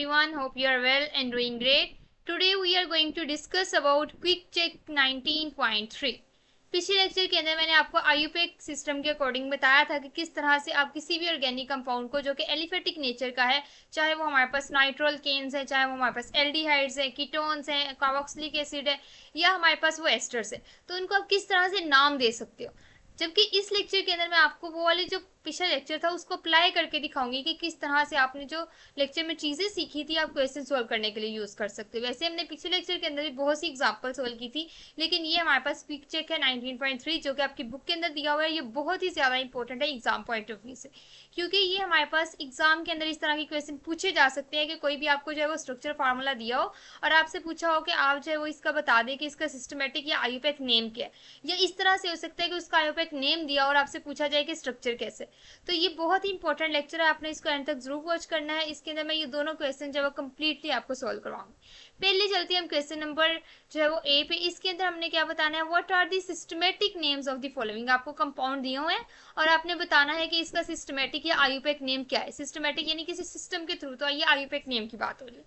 everyone. Hope you are well and doing great. Today we are going to discuss about Quick Check 19.3. पिछले lecture के अंदर मैंने आपको IUPAC system के according बताया था कि किस तरह से आप किसी भी ऑर्गेनिक कंपाउंड को जो कि एलिफेटिक नेचर का है, चाहे वो हमारे पास नाइट्रोल केन्स है, चाहे वो हमारे पास एल्डिहाइड्स है, कीटोन्स है, कार्बोक्सिलिक एसिड है, या हमारे पास वो एस्टर्स है, तो उनको आप किस तरह से नाम दे सकते हो। जबकि इस लेक्चर के अंदर मैं आपको वो वाली जो पिछला लेक्चर था उसको अप्लाई करके दिखाऊंगी कि किस तरह से आपने जो लेक्चर में चीज़ें सीखी थी आप क्वेश्चन सोल्व करने के लिए यूज़ कर सकते हो। वैसे हमने पिछले लेक्चर के अंदर भी बहुत सी एग्जांपल सोल्व की थी, लेकिन ये हमारे पास क्विक चेक है 19.3 जो कि आपकी बुक के अंदर दिया हुआ है। ये बहुत ही ज़्यादा इंपॉर्टेंट है एग्जाम पॉइंट ऑफ व्यू से, क्योंकि ये हमारे पास एग्जाम के अंदर इस तरह के क्वेश्चन पूछे जा सकते हैं कि कोई भी आपको जो है वो स्ट्रक्चर फार्मूला दिया हो और आपसे पूछा हो कि आप जो है वो इसका बता दें कि इसका सिस्टमेटिक या आयुपेक नेम क्या है, या इस तरह से हो सकता है कि उसका आयुपेक नेम दिया और आपसे पूछा जाए कि स्ट्रक्चर कैसे। तो ये बहुत ही इंपॉर्टेंट लेक्चर है, आपने इसको एंड तक जरूर वॉच करना है। इसके अंदर मैं ये दोनों क्वेश्चन जो है कंप्लीटली आपको सॉल्व करवाऊंगी। पहले चलते हैं हम क्वेश्चन नंबर जो है वो ए पे। इसके अंदर हमने क्या बताना है, what are the systematic names of the following. आपको कंपाउंड दिए हुए हैं और आपने बताना है कि इसका सिस्टमेटिक या आयुपेक नेम क्या है। सिस्टमेटिक यानी किसी सिस्टम के थ्रू, तो ये आयुपेक नेम की बात हो रही है।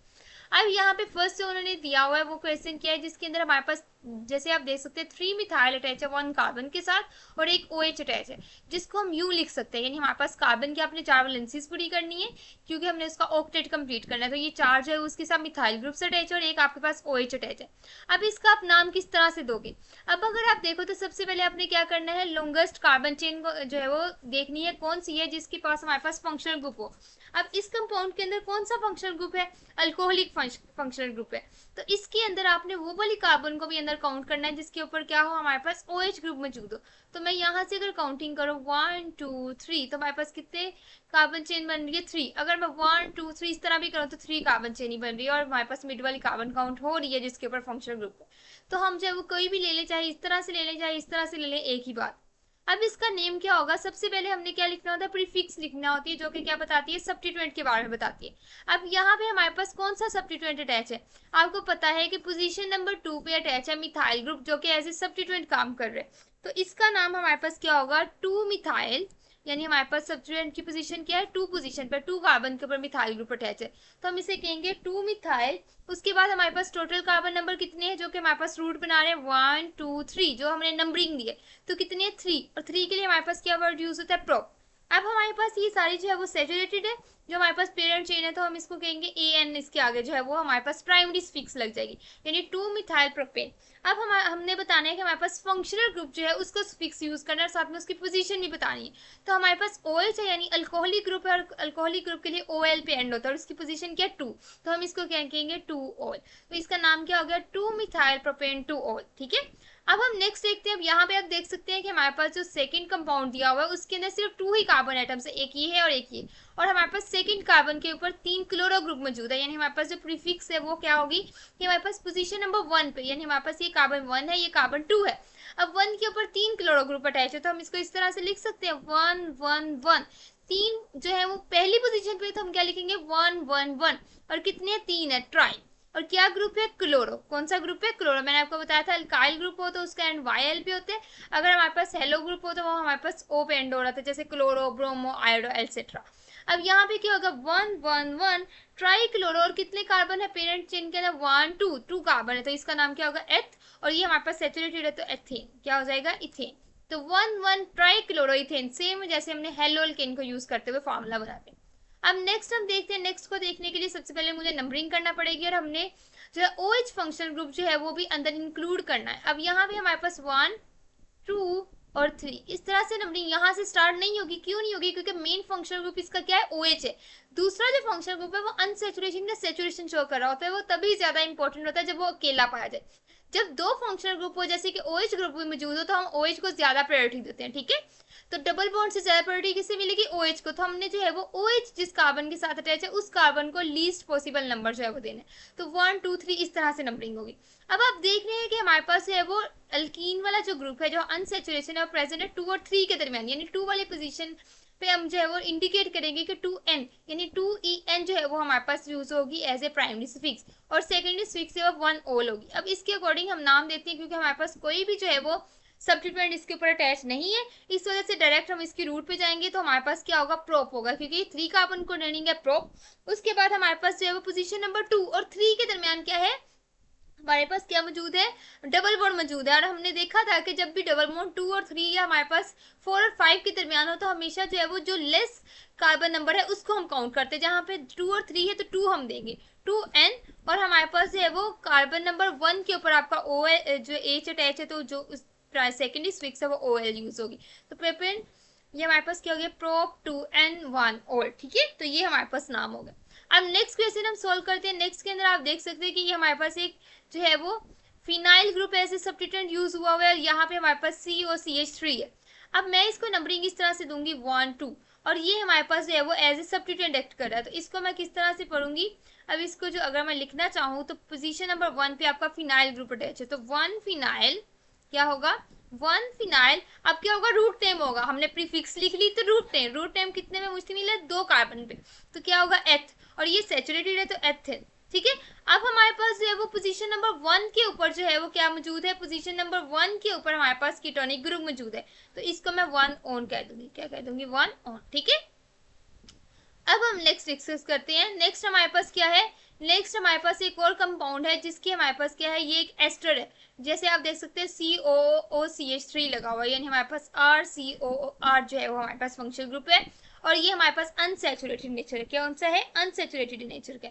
अब यहाँ पे फर्स्ट जो उन्होंने दिया हुआ है वो क्वेश्चन क्या है, जिसके अंदर हमारे पास जैसे आप देख सकते हैं 3 मिथाइल अटैच है 1 कार्बन के साथ और एक OH अटैच है, जिसको हम यूं लिख सकते हैं। यानी हमारे पास कार्बन की आपने 4 वैलेंसीज पूरी करनी है क्योंकि हमने उसका ऑक्टेट कंप्लीट करना है। तो ये चार्ज है उसके साथ मिथाइल ग्रुप से अटैच है और एक आपके पास OH अटैच है। अब इसका आप नाम किस तरह से दोगे। अब अगर आप देखो तो सबसे पहले आपने क्या करना है, लॉन्गेस्ट कार्बन चेन जो है वो देखनी है कौन सी है जिसके पास हमारे पास फंक्शनल ग्रुप हो। अब इस कंपाउंड के अंदर कौन सा फंक्शनल ग्रुप है, अल्कोहलिक फंक्शनल ग्रुप है। तो इसके अंदर आपने वो वाली कार्बन को भी अंदर काउंट करना है जिसके ऊपर क्या हो, हमारे पास OH ग्रुप मौजूद हो। तो मैं यहाँ से अगर काउंटिंग करूँ 1 2 3 तो हमारे पास कितने कार्बन चेन बन रही है 3। अगर मैं 1 2 3 इस तरह भी करूँ तो 3 कार्बन चेन ही बन रही है और हमारे पास मिड वाली कार्बन काउंट हो रही है जिसके ऊपर फंक्शनल ग्रुप है। तो हम चाहे वो कोई भी ले ले, चाहे इस तरह से ले ले चाहे इस तरह से ले ले, एक ही बात। अब इसका नेम क्या होगा, सबसे पहले हमने क्या लिखना होता है, प्रीफिक्स लिखना होती है जो कि क्या बताती है, सब्स्टिट्यूएंट के बारे में बताती है। अब यहाँ पे हमारे पास कौन सा सब्स्टिट्यूएंट अटैच है, आपको पता है कि पोजीशन नंबर 2 पे अटैच है मिथाइल ग्रुप जो कि एज ए सब्स्टिट्यूएंट काम कर रहे हैं। तो इसका नाम हमारे पास क्या होगा, 2 मिथाइल। यानी हमारे पास सब्स्टिट्यूएंट की पोजीशन क्या है, 2 पोजीशन पर 2 कार्बन के ऊपर मिथाइल ग्रुप अटैच है, तो हम इसे कहेंगे 2 मिथाइल। उसके बाद हमारे पास टोटल कार्बन नंबर कितने हैं जो कि हमारे पास रूट बना रहे हैं 1 2 3 जो हमने नंबरिंग दी है, तो कितने 3, और 3 के लिए हमारे पास क्या वर्ड यूज होता है, प्रो। अब हमारे पास ये सारी जो है वो सैचुरेटेड है, जो हमारे पास पेरेंट चेन है तो हम इसको कहेंगे AN, इसके आगे जो है वो हमारे पास प्राइमरी फिक्स लग जाएगी, यानी 2 मिथाइल प्रोपेन। अब हमने बताना है कि हमारे पास फंक्शनल ग्रुप जो है उसको फिक्स यूज करना है, साथ में उसकी पोजीशन भी बतानी है। तो हमारे पास OH है यानी अल्कोहलिक ग्रुप है, और अल्कोहलिक ग्रुप के लिए OL पे एंड होता है और उसकी पोजीशन क्या है 2, तो हम इसको क्या कहेंगे 2OL। तो इसका नाम क्या हो गया, 2 मिथाइल प्रोपेन 2OL। ठीक है, अब हम नेक्स्ट देखते हैं। अब यहाँ पे आप देख सकते हैं कि हमारे पास जो सेकंड कंपाउंड दिया हुआ है उसके अंदर सिर्फ 2 ही कार्बन एटम्स है, एक ये है और एक ये, और हमारे पास सेकंड कार्बन के ऊपर 3 क्लोरो ग्रुप मौजूद है। यानी हमारे पास जो प्रीफिक्स है वो क्या होगी, कि हमारे पास पोजीशन नंबर 1 पे, यानी हमारे पास ये कार्बन 1 है, ये कार्बन 2 है। अब 1 के ऊपर 3 क्लोरो ग्रुप अटैच है, तो हम इसको इस तरह से लिख सकते हैं 1 1 1। 3 जो है वो पहली पोजीशन पे, तो हम क्या लिखेंगे 1 1 1, और कितने 3 है, ट्राई। और क्या ग्रुप है, क्लोरो। कौन सा ग्रुप है, क्लोरो। मैंने आपको बताया था अल्काइल ग्रुप हो तो उसका एंड YL पे होते हैं, अगर हमारे पास हेलो ग्रुप हो तो वो हमारे पास O पे एंड हो रहा था, जैसे क्लोरो, ब्रोमो, आयोडो एटसेट्रा। अब यहाँ पे क्या होगा 1 1 1 ट्राई क्लोरो, और कितने कार्बन है पेरेंट चेन के अंदर 1 2 2 कार्बन है, तो इसका नाम क्या होगा एथ, और ये हमारे पास सेचुरेटेड है तो एथेन, क्या हो जाएगा इथेन। तो 1 1 ट्राई क्लोरो इथेन, सेम जैसे हमने हेलो अल्केन को यूज करते हुए फॉर्मूला बनाते हैं। अब नेक्स्ट हम देखते हैं, नेक्स्ट को देखने के लिए सबसे पहले मुझे नंबरिंग करना पड़ेगी और हमने जो है OH फंक्शनल ग्रुप जो है वो भी अंदर इंक्लूड करना है। अब यहाँ पे हमारे पास 1 2 और 3 इस तरह से नंबरिंग यहाँ से स्टार्ट नहीं होगी। क्यों नहीं होगी, क्योंकि मेन फंक्शनल ग्रुप इसका क्या है, OH है। दूसरा जो फंक्शनल ग्रुप है वो अनसेचुरेशन या सेचुरेशन शो कर रहा होता है, वो तभी ज्यादा इंपॉर्टेंट होता है जब वो अकेला पाया जाए। जब 2 फंक्शनल ग्रुप हो जैसे कि OH ग्रुप भी मौजूद हो तो हम OH को ज्यादा प्रायोरिटी देते हैं। ठीक है, तो डबल बॉन्ड से ज्यादा प्रायोरिटी किसे मिलेगी, OH को। तो हमने जो है वो OH जिस कार्बन के साथ अटैच है उस कार्बन को लीस्ट पॉसिबल नंबर जो है वो देना है। तो 1 2 3 इस तरह से नंबरिंग होगी। अब आप देख रहे हैं कि हमारे पास है वो अल्कीन वाला जो ग्रुप है जो अनसेचुरेशन है वो प्रेजेंट है 2 और 3 के दरमियान, यानी 2 वाली पोजीशन पे हम जो है वो इंडिकेट करेंगे कि 2N, यानी 2EN जो है वो हमारे पास यूज होगी एज ए प्राइमरी सफिक्स, और सेकेंडरी सफिक्स है वो 1OL होगी। अब इसके अकॉर्डिंग हम नाम देते हैं, क्योंकि हमारे पास कोई भी जो है वो सब्स्टिट्यूएंट इसके ऊपर अटैच नहीं है, इस वजह से डायरेक्ट हम इसकी रूट पे जाएंगे तो हमारे पास क्या होगा, प्रोप होगा, क्योंकि 3 कार्बन को रेनिंग है प्रोप। उसके बाद हमारे पास जो है वो पोजीशन नंबर 2 और 3 के दरमियान क्या है, हमारे पास क्या मौजूद है, डबल बॉन्ड मौजूद है। और हमने देखा था कि जब भी डबल बॉन्ड 2 और 3 या हमारे पास 4 और 5 के दरमियान हो तो हमेशा जो है वो जो लेस कार्बन नंबर है उसको हम काउंट करते हैं। जहाँ पे 2 और 3 है तो 2 हम देंगे, 2n। और हमारे पास जो है वो कार्बन नंबर 1 के ऊपर आपका OL जो H अटैच है, तो जो उस सेकेंडरी स्विक्स है वो OL यूज होगी। तो प्रोपेन ये हमारे पास क्या हो गया, प्रोप 2n1 ओल, ठीक है। तो ये हमारे पास नाम हो गया। अब नेक्स्ट क्वेश्चन हम सोल्व करते हैं। नेक्स्ट के अंदर आप देख सकते हैं कि ये हमारे पास एक जो है वो phenyl group as a substituent use हुआ हुआ है, यहाँ पे हमारे पास COCH3 है। अब मैं इसको नंबरिंग इस तरह से दूंगी 1 2, और ये हमारे पास जो है वो एज ए सब्स्टिट्यूएंट एक्ट कर रहा है, तो इसको मैं किस तरह से पढ़ूंगी। अब इसको जो अगर मैं लिखना चाहूँ तो पोजीशन नंबर 1 पे आपका फिनाइल ग्रुप अटैच है, तो 1 फिनाइल क्या होगा, 1 फिनाइल। अब क्या होगा, रूट नेम होगा, हमने प्रीफिक्स लिख ली तो रूट नेम कितने में मुश्तमिल है, 2 कार्बन पे, तो क्या होगा एथ, और ये सैचुरेटेड है तो एथिन, ठीक है। अब हमारे पास जो है वो पोजीशन नंबर 1 के ऊपर जो है वो क्या मौजूद है, पोजीशन नंबर 1 के ऊपर हमारे पास कीटोनिक ग्रुप मौजूद है, तो इसको मैं 1 ऑन कह दूंगी, क्या कह दूंगी, 1 ऑन, ठीक है। अब हम नेक्स्ट डिस्कस करते हैं। नेक्स्ट हमारे पास क्या है, नेक्स्ट हमारे पास एक और कंपाउंड है जिसकी हमारे पास क्या है, ये एक एस्टर है। जैसे आप देख सकते हैं COOCH3 लगा हुआ है, यानी हमारे पास RCOOR जो है वो हमारे पास फंक्शनल ग्रुप है, और ये हमारे पास अनसैचुरेटेड नेचर है। कौन सा है, अनसैचुरेटेड नेचर का।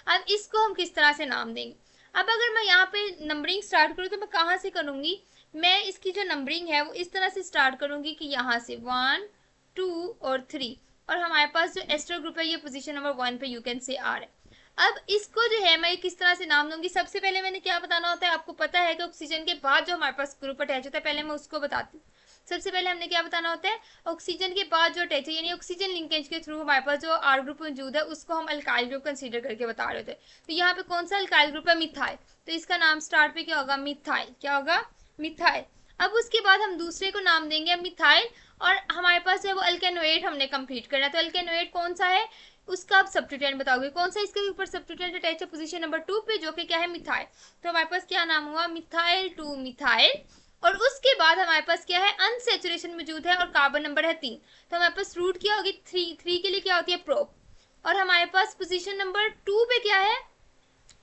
अब इसको हम किस तरह से नाम देंगे। अब अगर मैं यहाँ पे नंबरिंग स्टार्ट करूँ तो मैं कहाँ से करूँगी, मैं इसकी जो नंबरिंग है वो इस तरह से स्टार्ट करूँगी कि यहाँ से 1 2 और 3, और हमारे पास जो एस्टर ग्रुप है ये पोजीशन नंबर 1 पे यू कैन से आर है। अब इसको जो है मैं किस तरह से नाम दूंगी, सबसे पहले मैंने क्या बताना होता है, आपको पता है कि ऑक्सीजन के बाद जो हमारे पास ग्रुप अटैच होता है, पहले मैं उसको बताती हूँ। सबसे पहले हमने क्या बताना होता है, ऑक्सीजन के बाद जो अटैच है, यानी ऑक्सीजन लिंकेज के थ्रू हमारे पास जो आर ग्रुप मौजूद है उसको हम अल्काइल ग्रुप कंसीडर करके बता रहे थे। तो यहाँ पे कौन सा अल्काइल ग्रुप है, मिथाइल, तो इसका नाम स्टार्ट पे क्या होगा, मिथाइल, क्या होगा, मिथाइल। अब उसके बाद हम दूसरे को नाम देंगे मिथाइल, और हमारे पास है वो अल्केनोएट हमने कंप्लीट करना है, तो अल्केनोएट कौन सा है, उसका आप सब्स्टिट्यूएंट बताओगे, कौन सा इसके ऊपर सब्स्टिट्यूएंट अटैच है, पोजीशन नंबर 2 पे, जो कि क्या है, मिथाइल। तो हमारे पास क्या नाम हुआ, मिथाइल 2 मिथाइल। और उसके बाद हमारे पास क्या है, अनसैचुरेशन मौजूद है और कार्बन नंबर है 3, तो हमारे पास रूट क्या होगी, 3 के लिए क्या होती है, प्रोप। और हमारे पास पोजीशन नंबर 2 पे क्या है,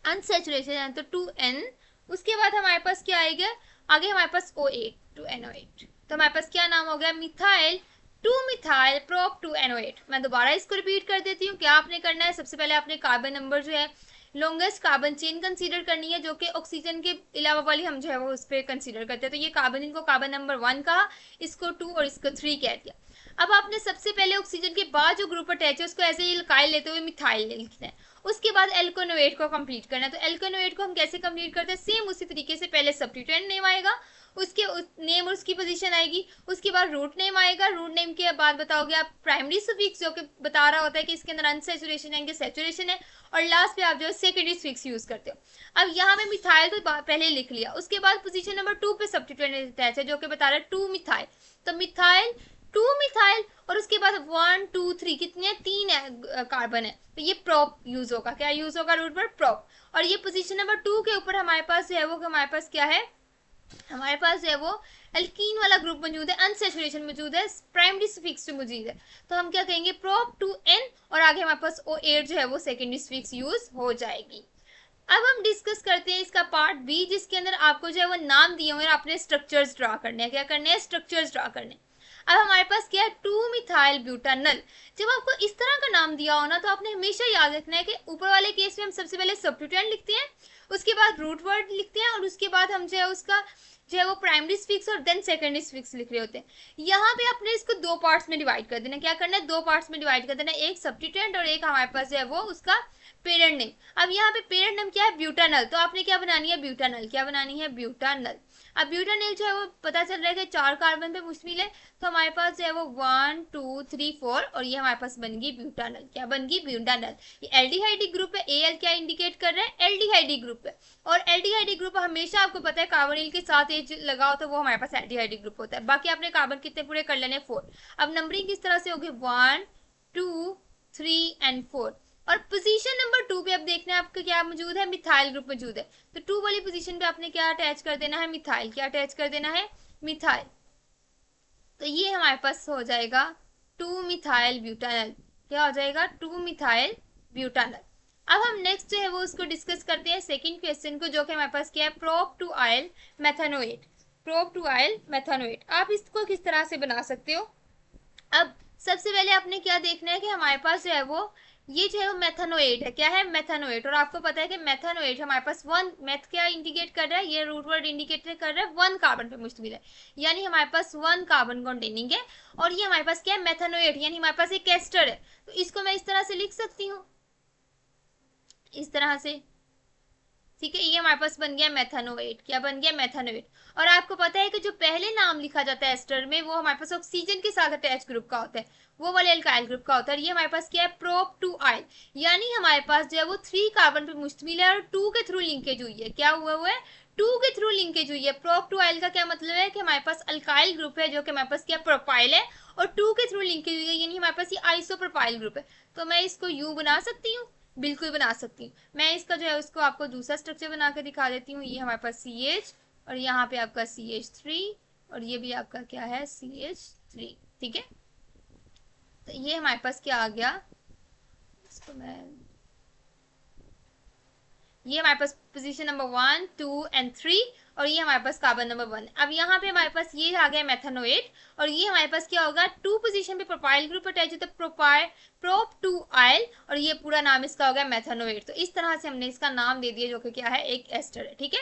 अनसैचुरेशन है, तो 2n। उसके बाद हमारे पास क्या आएगा, आगे हमारे पास O8 2NO8, तो हमारे पास क्या नाम हो गया, मिथाइल 2 मिथाइल प्रोप 2NO8। मैं दोबारा इसको रिपीट कर देती हूँ। क्या आपने करना है, सबसे पहले आपने कार्बन नंबर जो है लॉन्गेस्ट कार्बन चेन कंसीडर करनी है, जो कि ऑक्सीजन के अलावा वाली हम जो है वो उस पर कंसीडर करते हैं। तो ये कार्बन, इनको कार्बन नंबर 1 कहा, इसको 2 और इसको 3 कह दिया। अब आपने सबसे पहले ऑक्सीजन के बाद जो ग्रुप अटैच है उसको ऐसे ही अल्काइल लेते हुए मिथाइल लिखना है। उसके बाद एल्कोनोएट को कंप्लीट करना है। तो एल्कोनोएट को हम कैसे कंप्लीट करते हैं, सेम उसी तरीके से, पहले सब्स्टिट्यूएंट नेम आएगा, उसके नेम और उसकी पोजीशन आएगी, उसके बाद रूट नेम आएगा, रूट नेम के बाद बताओगे आप प्राइमरी सफिक्स जो कि बता रहा होता है कि इसके अंदर अनसैचुरेशन है कि सैचुरेशन है, और लास्ट पे आप जो है सेकेंडरी सफिक्स यूज करते हो। अब यहाँ पे मिथाइल तो पहले लिख लिया, उसके बाद पोजीशन नंबर 2 पे सब्स्टिट्यूएंट अटैच है जो कि बता रहा है 2 मिथाइल, तो मिथाइल 2 मिथाइल, और उसके बाद 1 2 3 कितने, 3 है कार्बन है, तो ये प्रोप यूज होगा, क्या यूज होगा, रूट पर प्रोप। और ये पोजीशन नंबर 2 के ऊपर हमारे पास जो है वो, हमारे पास क्या है, हमारे पास जो है वो एल्कीन वाला ग्रुप मौजूद है, अनसैचुरेशन मौजूद है, प्राइमरी सफिक्स मौजूद है, तो हम क्या कहेंगे, प्रोप 2n, और आगे हमारे पास O8 जो है वो सेकेंडरी सफिक्स यूज हो जाएगी। अब हम डिस्कस करते हैं इसका पार्ट बी, जिसके अंदर आपको जो है वो नाम दिए हुए हैं, आपने स्ट्रक्चर्स ड्रा करने हैं। क्या करने हैं, स्ट्रक्चर्स ड्रा करने। अब हमारे पास क्या है, 2 मिथाइल ब्यूटानल। जब आपको इस तरह का नाम दिया हो ना, तो आपने हमेशा याद रखना है कि ऊपर वाले केस में हम सबसे पहले सब्स्टिट्यूएंट लिखते हैं, उसके बाद रूट वर्ड लिखते हैं, और उसके बाद हम जो है उसका जो है वो प्राइमरी सफिक्स और देन सेकेंडरी सफिक्स लिख रहे होते हैं। यहाँ पे आपने इसको 2 पार्ट्स में डिवाइड कर देना। क्या करना है, 2 पार्ट्स में डिवाइड कर देना, एक सब्स्टिट्यूएंट और एक हमारे पास जो है वो उसका पेरेंट नेम। अब यहाँ पे पेरेंट नेम क्या है, ब्यूटानल, तो आपने क्या बनानी है, ब्यूटानल, क्या बनानी है, ब्यूटानल। अब ब्यूटानल जो है वो पता चल रहा है कि 4 कार्बन पे मुश्तमिल है, तो हमारे पास जो है वो 1 2 3 4, और ये हमारे पास बन गई ब्यूटानल, क्या बन गई, ब्यूटानल। ये एल्डिहाइड ग्रुप है, Al क्या इंडिकेट कर रहा है, एल्डिहाइड ग्रुप है, और एल्डिहाइड ग्रुप हमेशा आपको पता है कार्बोनिल के साथ एच लगा हो तो वो हमारे पास एल्डिहाइड ग्रुप होता है। बाकी आपने कार्बन कितने पूरे कर लेने, 4। अब नंबरिंग किस तरह से होगी, 1 2 3 एंड 4, और पोजीशन नंबर 2 पे अब देखना है आपका क्या मौजूद है, मिथाइल ग्रुप मौजूद है, तो 2 वाली पोजीशन पे आपने क्या अटैच कर देना है, मिथाइल, क्या अटैच कर देना है, मिथाइल, तो ये हमारे पास हो जाएगा 2 मिथाइल ब्यूटानल। क्या हो जाएगा? 2 मिथाइल ब्यूटानल। अब हम नेक्स्ट जो है वो उसको डिस्कस करते हैं सेकंड क्वेश्चन को, जो कि हमारे पास क्या है, prop two yl methanoate. Prop two yl methanoate आप इसको किस तरह से बना सकते हो? अब सबसे पहले आपने क्या देखना है कि हमारे पास जो है वो ये जो है वो मेथानोएट है। क्या है? मेथानोएट। और आपको पता है कि मेथानोएट हमारे पास वन, मेथ क्या इंडिकेट कर रहा है, ये रूट वर्ड इंडिकेट कर रहा है वन कार्बन पे मुश्तमिल है, यानी हमारे पास वन कार्बन कंटेनिंग है। और ये हमारे पास क्या है? मेथानोएट, यानी हमारे पास एक एस्टर है। तो इसको मैं इस तरह से लिख सकती हूँ, इस तरह से। ठीक है, ये हमारे पास बन गया मेथानोएट। क्या बन गया? मेथानोएट। और आपको पता है कि जो पहले नाम लिखा जाता है एस्टर में, वो हमारे पास ऑक्सीजन के साथ अटैच ग्रुप का होता है, वो वाले एल्काइल ग्रुप का होता है। ये हमारे पास क्या है? प्रोप टू आयल, यानी हमारे पास जो है वो 3 कार्बन पे मुश्तमिल है और 2 के थ्रू लिंकेज हुई है। क्या हुआ हुआ है? 2 के थ्रू लिंकेज हुई है। प्रोप टू आयल का क्या मतलब है कि हमारे पास अल्काइल ग्रुप है जो कि हमारे पास क्या प्रोपाइल है, और 2 के थ्रू लिंकेज हुई है, यानी हमारे पास ये आइसोप्रोपाइल ग्रुप है। तो मैं इसको यूं बना सकती हूँ, बिल्कुल बना सकती हूँ। मैं इसका जो है उसको आपको दूसरा स्ट्रक्चर बना कर दिखा देती हूँ। ये हमारे पास CH, और यहाँ पे आपका CH3, और ये भी आपका क्या है? CH3। ठीक है, तो ये हमारे पास क्या आ गया, इसको मैं, ये हमारे पास पोजीशन नंबर 1, 2 एंड 3, और ये हमारे पास कार्बन नंबर 1। अब यहाँ पे हमारे पास ये आ गया मेथानोएट, और ये हमारे पास क्या होगा? 2 पोजीशन पे प्रोपाइल ग्रुप अटैच होता है, प्रोपाइल प्रोप टू आयल, और ये पूरा नाम इसका हो गया मेथानोएट। तो इस तरह से हमने इसका नाम दे दिया, जो कि क्या है? एक एस्टर है। ठीक है,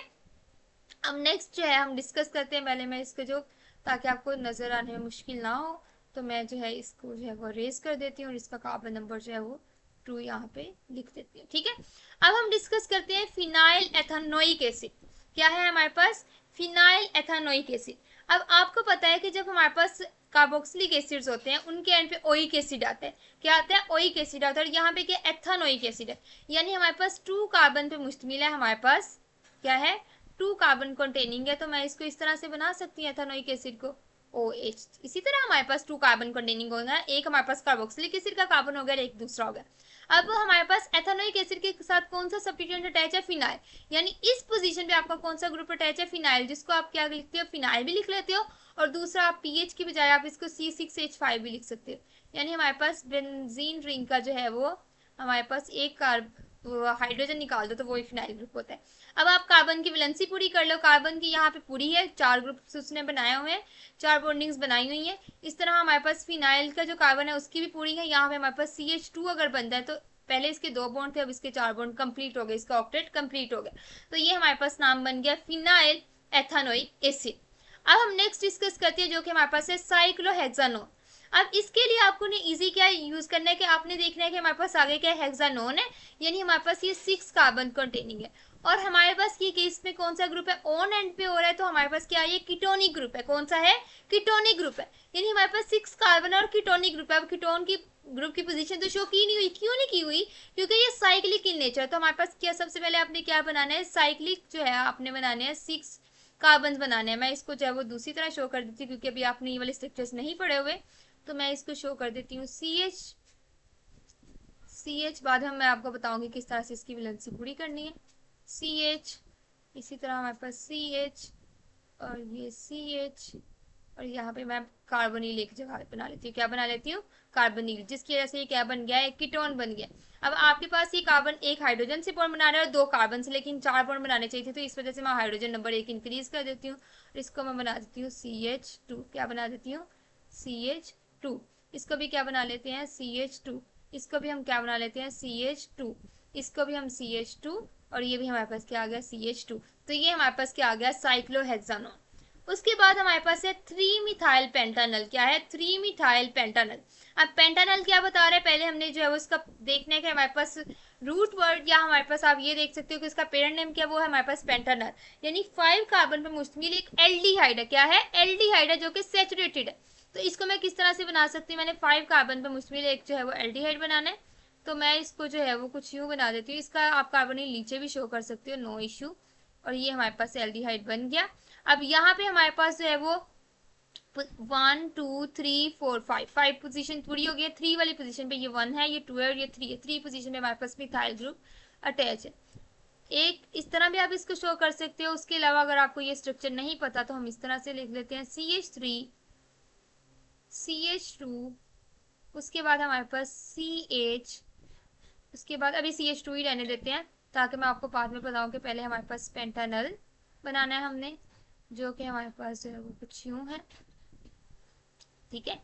अब नेक्स्ट जो है हम डिस्कस करते हैं। पहले मैं इसको जो, ताकि आपको नजर आने में मुश्किल ना हो, तो मैं जो है इसको जो है वो रेज कर देती हूँ, और इसका कार्बन नंबर जो है वो 2 यहाँ पे लिख देती हूँ। ठीक है, अब हम डिस्कस करते हैं फिनाइल एथानोइक एसिड। क्या है हमारे पास? Phenyl एथानोइक acid. अब आपको पता है कि जब हमारे पास कार्बोक्सिलिक एसिड्स होते हैं, उनके एंड पे ओइक एसिड आता है। क्या आता है? ओइक एसिड आता है। और यहाँ पे क्या? एथानोइक एसिड है, यानी हमारे पास 2 कार्बन पे मुश्तमिल है। हमारे पास क्या है? 2 कार्बन कंटेनिंग है। तो मैं इसको इस तरह से बना सकती हूँ एथानोइक एसिड को, OH। इसी तरह हमारे पास 2 कार्बन कंटेनिंग होगा, एक हमारे पास कार्बोक्सिलिक एसिड का कार्बन हो गया, एक दूसरा हो गया। अब हमारे पास एथानोइक एसिड के साथ कौन सा सब्स्टिट्यूएंट अटैच है? फिनाइल, यानी इस पोजीशन पे आपका कौन सा ग्रुप अटैच है? फिनाइल, जिसको आप क्या लिखते हो? फिनाइल भी लिख लेते हो, और दूसरा आप पीएच की बजाय आप इसको C6H5 भी लिख सकते हो। यानी हमारे पास बेंजीन रिंग का जो है वो हमारे पास एक हाइड्रोजन निकाल दो तो वो फिनाइल ग्रुप होता है। अब आप कार्बन की वैलेंसी पूरी कर लो। कार्बन की यहाँ पे पूरी है, 4 ग्रुप उसने बनाए हुए हैं, 4 बॉन्डिंग्स बनाई हुई है। इस तरह हमारे पास फिनाइल का जो कार्बन है उसकी भी पूरी है। यहाँ पे हमारे पास CH2 अगर बनता है, तो पहले इसके 2 बॉन्ड थे, अब इसके 4 बॉन्ड कंप्लीट हो गए, इसका ऑक्टेट कंप्लीट हो गया। तो ये हमारे पास नाम बन गया फिनाइल एथानोइक एसिड। अब हम नेक्स्ट डिस्कस करते हैं, जो कि हमारे पास है साइक्लोहेक्सानोन। अब इसके लिए आपको ने इजी क्या यूज करना है कि आपने देखना है कि हमारे पास आगे क्या हेक्सानोन है, यानी हमारे पास ये 6 कार्बन कंटेनिंग है। और हमारे पास ये केस में कौन सा ग्रुप है? ऑन एंड पे हो रहा है, तो हमारे पास क्या है? ये कीटोनिक ग्रुप है। कौन सा है? कीटोनिक ग्रुप है, यानी हमारे पास 6 कार्बन और कीटोनिक ग्रुप है। अब कीटोन की ग्रुप की पोजीशन तो शो की नहीं हुई, क्यों नहीं की हुई? क्योंकि ये साइक्लिक इन नेचर। तो हमारे पास क्या, सबसे पहले आपने क्या बनाना है? साइक्लिक जो है आपने बनाने हैं 6 कार्बन बनाने हैं। मैं इसको जो है वो दूसरी तरह शो कर देती हूँ, क्योंकि अभी आपने ये वाले स्ट्रक्चर्स नहीं पढ़े हुए, तो मैं इसको शो कर देती हूँ CH। बाद में मैं आपको बताऊंगी किस तरह से इसकी वैलेंसी पूरी करनी है। CH, इसी तरह हमारे पास CH, और ये CH, और यहाँ पे मैं कार्बोनिल एक जगह बना लेती हूँ। क्या बना लेती हूँ? कार्बोनिल, जिसकी वजह से ये क्या बन गया है? कीटोन बन गया। अब आपके पास ये कार्बन एक हाइड्रोजन से बॉन्ड बना रहा है और 2 कार्बन से, लेकिन 4 बॉन्ड बनाने चाहिए थे, तो इस वजह से मैं हाइड्रोजन नंबर 1 इंक्रीज कर देती हूँ। इसको मैं बना देती हूँ CH2। क्या बना देती हूँ? CH2। इसको भी क्या बना लेते हैं? CH2। इसको भी हम क्या बना लेते हैं? CH2। इसको भी हम CH2, और ये भी हमारे पास क्या आ गया? CH2। तो ये हमारे पास क्या आ गया? साइक्लोहेक्सानोन। उसके बाद हमारे पास है 3 मिथाइल पेंटानल। क्या है? 3 मिथाइल पेंटानल। अब पेंटानल क्या बता रहे हैं? पहले हमने जो है उसका देखना है कि हमारे पास रूट वर्ड, या हमारे पास आप ये देख सकते हो कि इसका पेरेंट नेम क्या, वो है हमारे पास पेंटानल, यानी 5 कार्बन पर मुश्तमिल एक एल्डिहाइड है। क्या है? एल्डिहाइड है, जो कि सैचुरेटेड है। तो इसको मैं किस तरह से बना सकती हूँ? मैंने 5 कार्बन पर मुश्तमिल एक जो है वो एल्डिहाइड बनाना है, तो मैं इसको जो है वो कुछ यूँ बना देती हूँ। इसका आप कार्बोनिल नीचे भी शो कर सकते हो, नो इश्यू। और ये हमारे पास एल्डिहाइड बन गया। अब यहाँ पे हमारे पास जो है वो 1 2 3 4 5 पोजीशन पूरी हो गई। 3 वाली पोजीशन पे ये 1 है, ये 2 है, और ये 3 है। 3 पोजीशन पे हमारे पास मिथाइल ग्रुप अटैच है। एक इस तरह भी आप इसको शो कर सकते हो। उसके अलावा अगर आपको ये स्ट्रक्चर नहीं पता तो हम इस तरह से लिख लेते हैं CH3 CH2, उसके बाद हमारे पास CH, उसके बाद अभी CH2 ही रहने देते हैं ताकि मैं आपको बाद में बताऊं कि पहले हमारे पास पेंटानल बनाना है हमने, जो कि हमारे पास जो है वो कुछ यूं है। ठीक है,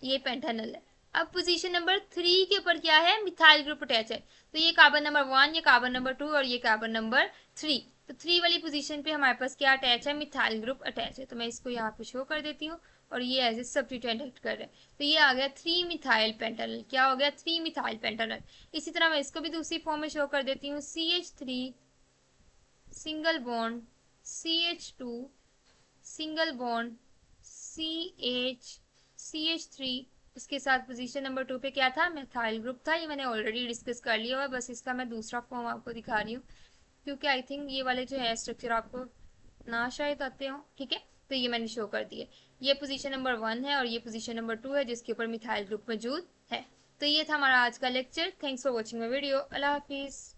ये पेंटानल है। अब पोजीशन नंबर 3 के ऊपर क्या है, मिथाइल ग्रुप अटैच है। तो ये कार्बन नंबर 1, ये कार्बन नंबर 2 और ये कार्बन नंबर 3। तो 3 वाली पोजीशन पे हमारे पास क्या अटैच है, मिथाइल ग्रुप अटैच है। तो मैं इसको यहाँ पे शो कर देती हूँ और ये एज ए सब्स्टिट्यूएंट एक्ट कर रहे हैं। तो ये आ गया 3 मिथाइल पेंटानल। क्या हो गया, 3 मिथाइल पेंटानल। इसी तरह मैं इसको भी दूसरी फॉर्म में शो कर देती हूँ, CH3 single bond CH2 single bond CH3। इसके साथ पोजीशन नंबर 2 पे क्या था, मिथाइल ग्रुप था। ये मैंने ऑलरेडी डिस्कस कर लिया हुआ, बस इसका मैं दूसरा फॉर्म आपको दिखा रही हूँ क्योंकि आई थिंक ये वाले जो है स्ट्रक्चर आपको ना शायद आते हो। ठीक है, तो ये मैंने शो कर दिए। ये पोजीशन नंबर 1 है और ये पोजीशन नंबर 2 है जिसके ऊपर मिथाइल ग्रुप मौजूद है। तो ये था हमारा आज का lecture. Thanks for watching my video. अल्लाह हाफिज़।